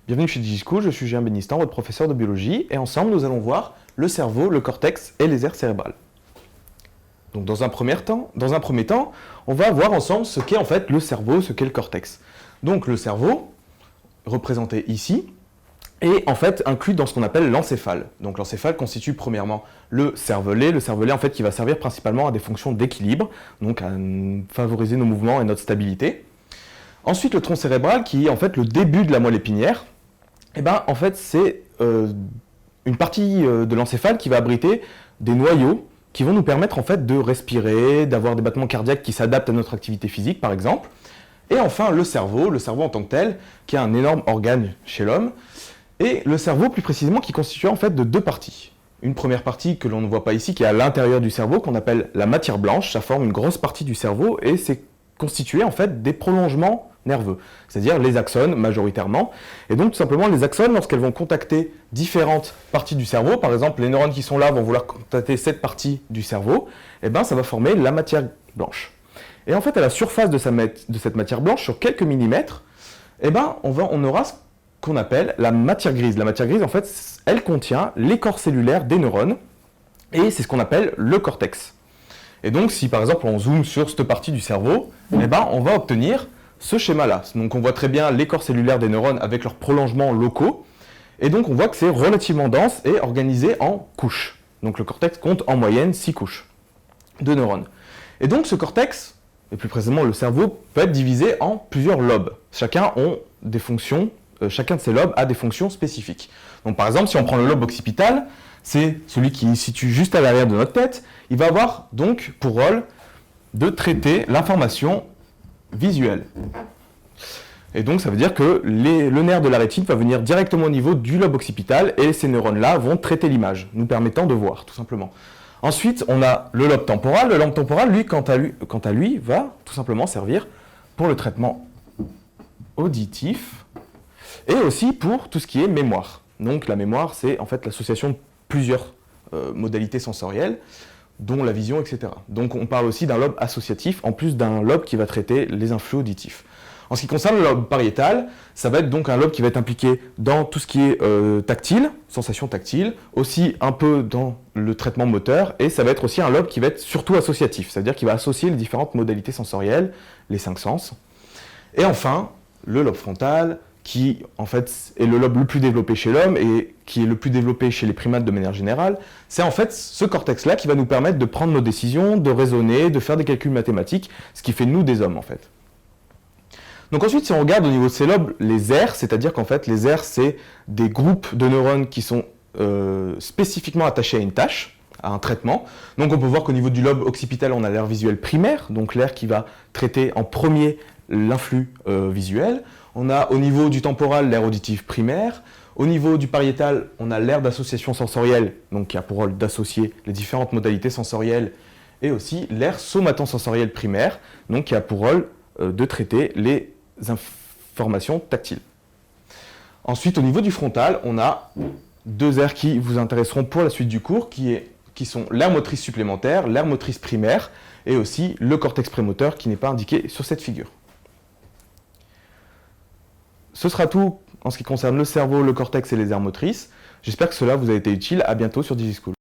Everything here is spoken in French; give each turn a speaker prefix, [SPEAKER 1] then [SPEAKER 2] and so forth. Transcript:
[SPEAKER 1] Bienvenue chez DigiSchool, je suis Julien Bénistan, votre professeur de biologie, et ensemble nous allons voir le cerveau, le cortex et les aires cérébrales. Donc dans un premier temps, on va voir ensemble ce qu'est en fait le cerveau, ce qu'est le cortex. Donc le cerveau, représenté ici, est en fait inclus dans ce qu'on appelle l'encéphale. Donc l'encéphale constitue premièrement le cervelet en fait qui va servir principalement à des fonctions d'équilibre, donc à favoriser nos mouvements et notre stabilité. Ensuite le tronc cérébral qui est en fait le début de la moelle épinière. Et ben en fait c'est une partie de l'encéphale qui va abriter des noyaux qui vont nous permettre en fait de respirer, d'avoir des battements cardiaques qui s'adaptent à notre activité physique par exemple. Et enfin le cerveau en tant que tel, qui est un énorme organe chez l'homme, et le cerveau plus précisément qui constitue en fait de deux parties. Une première partie que l'on ne voit pas ici, qui est à l'intérieur du cerveau, qu'on appelle la matière blanche, ça forme une grosse partie du cerveau et c'est constitué en fait des prolongements nerveux, c'est-à-dire les axones majoritairement. Et donc tout simplement les axones, lorsqu'elles vont contacter différentes parties du cerveau, par exemple les neurones qui sont là vont vouloir contacter cette partie du cerveau, et ben ça va former la matière blanche. Et en fait à la surface de cette matière blanche, sur quelques millimètres, et ben on aura ce qu'on appelle la matière grise. La matière grise en fait elle contient les corps cellulaires des neurones, et c'est ce qu'on appelle le cortex. Et donc si par exemple on zoome sur cette partie du cerveau, et ben on va obtenir ce schéma-là. Donc on voit très bien les corps cellulaires des neurones avec leurs prolongements locaux. Et donc on voit que c'est relativement dense et organisé en couches. Donc le cortex compte en moyenne 6 couches de neurones. Et donc ce cortex, et plus précisément le cerveau, peut être divisé en plusieurs lobes. Chacun de ces lobes a des fonctions spécifiques. Donc par exemple, si on prend le lobe occipital, c'est celui qui se situe juste à l'arrière de notre tête, il va avoir donc pour rôle de traiter l'information visuelle. Et donc ça veut dire que le nerf de la rétine va venir directement au niveau du lobe occipital et ces neurones-là vont traiter l'image, nous permettant de voir, tout simplement. Ensuite, on a le lobe temporal. Le lobe temporal, lui, quant à lui, va tout simplement servir pour le traitement auditif et aussi pour tout ce qui est mémoire. Donc la mémoire, c'est en fait l'association de plusieurs modalités sensorielles, dont la vision, etc. Donc on parle aussi d'un lobe associatif, en plus d'un lobe qui va traiter les influx auditifs. En ce qui concerne le lobe pariétal, ça va être donc un lobe qui va être impliqué dans tout ce qui est tactile, sensation tactile, aussi un peu dans le traitement moteur, et ça va être aussi un lobe qui va être surtout associatif, c'est-à-dire qu'il va associer les différentes modalités sensorielles, les 5 sens. Et enfin, le lobe frontal, qui en fait est le lobe le plus développé chez l'homme et qui est le plus développé chez les primates de manière générale, c'est en fait ce cortex-là qui va nous permettre de prendre nos décisions, de raisonner, de faire des calculs mathématiques, ce qui fait de nous des hommes en fait. Donc ensuite, si on regarde au niveau de ces lobes, les aires, c'est-à-dire qu'en fait les aires, c'est des groupes de neurones qui sont spécifiquement attachés à une tâche, à un traitement. Donc on peut voir qu'au niveau du lobe occipital, on a l'aire visuelle primaire, donc l'aire qui va traiter en premier l'influx visuel. On a au niveau du temporal l'aire auditive primaire. Au niveau du pariétal, on a l'aire d'association sensorielle, donc qui a pour rôle d'associer les différentes modalités sensorielles, et aussi l'aire somatosensorielle primaire, donc qui a pour rôle de traiter les informations tactiles. Ensuite, au niveau du frontal, on a deux aires qui vous intéresseront pour la suite du cours, qui sont l'aire motrice supplémentaire, l'aire motrice primaire, et aussi le cortex prémoteur qui n'est pas indiqué sur cette figure. Ce sera tout en ce qui concerne le cerveau, le cortex et les aires motrices. J'espère que cela vous a été utile. À bientôt sur DigiSchool.